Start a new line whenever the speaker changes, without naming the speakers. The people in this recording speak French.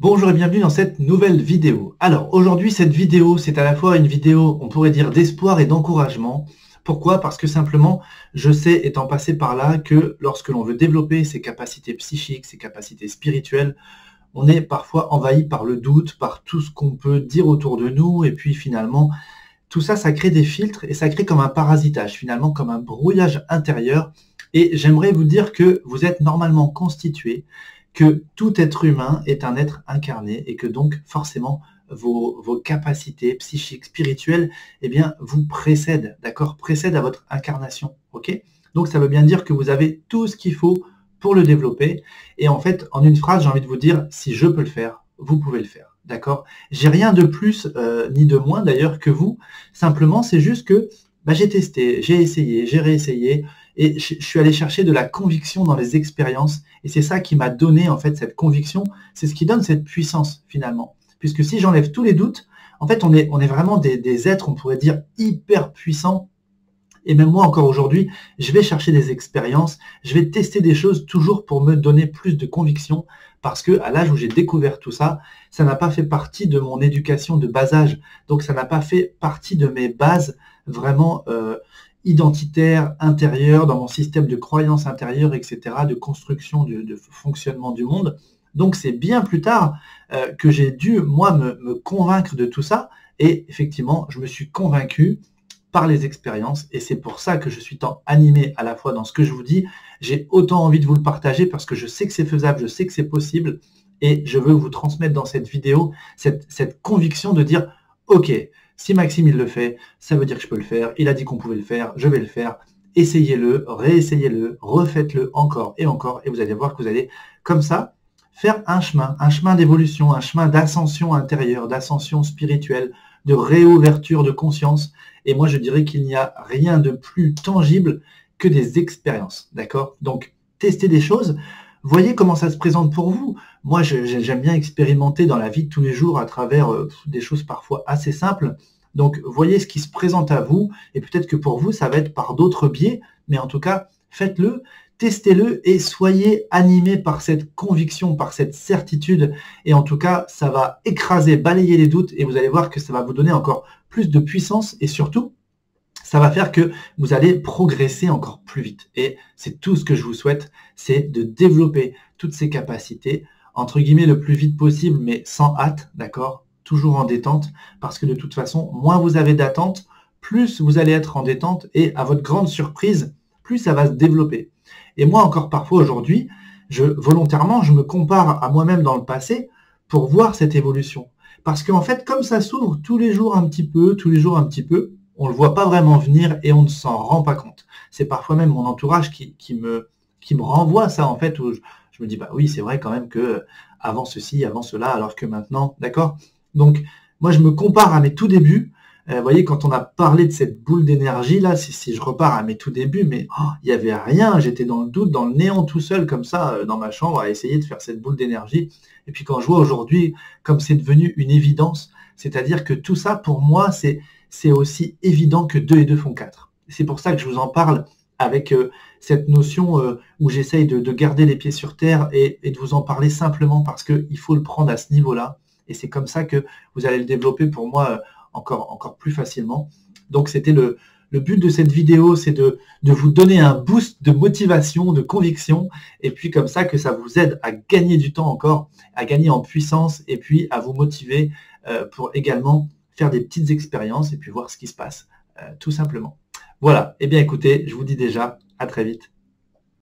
Bonjour et bienvenue dans cette nouvelle vidéo. Alors aujourd'hui cette vidéo c'est à la fois une vidéo on pourrait dire d'espoir et d'encouragement. Pourquoi? Parce que simplement je sais étant passé par là que lorsque l'on veut développer ses capacités psychiques, ses capacités spirituelles, on est parfois envahi par le doute, par tout ce qu'on peut dire autour de nous et puis finalement tout ça, ça crée des filtres et ça crée comme un parasitage finalement, comme un brouillage intérieur. Et j'aimerais vous dire que vous êtes normalement constitué, que tout être humain est un être incarné et que donc forcément vos capacités psychiques, spirituelles, eh bien, vous précèdent, d'accord, précèdent à votre incarnation, ok? Donc ça veut bien dire que vous avez tout ce qu'il faut pour le développer. Et en fait, en une phrase, j'ai envie de vous dire, si je peux le faire, vous pouvez le faire, d'accord? J'ai rien de plus ni de moins d'ailleurs que vous. Simplement, c'est juste que j'ai testé, j'ai essayé, j'ai réessayé, et je suis allé chercher de la conviction dans les expériences, et c'est ça qui m'a donné en fait cette conviction, c'est ce qui donne cette puissance finalement. Puisque si j'enlève tous les doutes, en fait on est vraiment des êtres, on pourrait dire, hyper puissants. Et même moi encore aujourd'hui, je vais chercher des expériences, je vais tester des choses toujours pour me donner plus de conviction, parce que à l'âge où j'ai découvert tout ça, ça n'a pas fait partie de mon éducation de bas âge, donc ça n'a pas fait partie de mes bases vraiment identitaires, intérieures, dans mon système de croyances intérieures, etc., de construction, de fonctionnement du monde. Donc c'est bien plus tard que j'ai dû, moi, me convaincre de tout ça, et effectivement, je me suis convaincu par les expériences, et c'est pour ça que je suis tant animé à la fois dans ce que je vous dis. J'ai autant envie de vous le partager parce que je sais que c'est faisable, je sais que c'est possible, et je veux vous transmettre dans cette vidéo cette conviction de dire, ok, si Maxime il le fait, ça veut dire que je peux le faire, il a dit qu'on pouvait le faire, je vais le faire, essayez-le, réessayez-le, refaites-le encore, et vous allez voir que vous allez, comme ça, faire un chemin d'évolution, un chemin d'ascension intérieure, d'ascension spirituelle, de réouverture de conscience. Et moi, je dirais qu'il n'y a rien de plus tangible que des expériences, d'accord? Donc, testez des choses, voyez comment ça se présente pour vous. Moi, j'aime bien expérimenter dans la vie de tous les jours à travers des choses parfois assez simples. Donc, voyez ce qui se présente à vous, et peut-être que pour vous, ça va être par d'autres biais, mais en tout cas, faites-le, testez-le et soyez animés par cette conviction, par cette certitude. Et en tout cas, ça va écraser, balayer les doutes, et vous allez voir que ça va vous donner encore plus de puissance, et surtout, ça va faire que vous allez progresser encore plus vite. Et c'est tout ce que je vous souhaite, c'est de développer toutes ces capacités, entre guillemets, le plus vite possible, mais sans hâte, d'accord? Toujours en détente, parce que de toute façon, moins vous avez d'attente, plus vous allez être en détente, et à votre grande surprise, plus ça va se développer. Et moi, encore parfois aujourd'hui, volontairement, je me compare à moi-même dans le passé pour voir cette évolution. Parce qu'en fait, comme ça s'ouvre tous les jours un petit peu, tous les jours un petit peu, on ne le voit pas vraiment venir et on ne s'en rend pas compte. C'est parfois même mon entourage qui me renvoie ça, en fait, où je me dis, bah oui, c'est vrai quand même que avant ceci, avant cela, alors que maintenant, d'accord? Donc, moi, je me compare à mes tout débuts. Vous voyez, quand on a parlé de cette boule d'énergie, là, si je repars à mes tout débuts, mais il n'y avait rien, j'étais dans le doute, dans le néant tout seul, comme ça, dans ma chambre, à essayer de faire cette boule d'énergie. Et puis quand je vois aujourd'hui, comme c'est devenu une évidence, c'est-à-dire que tout ça, pour moi, c'est aussi évident que 2 et 2 font 4. C'est pour ça que je vous en parle avec cette notion où j'essaye de garder les pieds sur terre et de vous en parler simplement parce qu'il faut le prendre à ce niveau-là. Et c'est comme ça que vous allez le développer pour moi encore plus facilement. Donc c'était le but de cette vidéo, c'est de vous donner un boost de motivation, de conviction, et puis comme ça que ça vous aide à gagner du temps encore, à gagner en puissance, et puis à vous motiver pour également faire des petites expériences et puis voir ce qui se passe, tout simplement. Voilà, et bien écoutez, je vous dis déjà à très vite.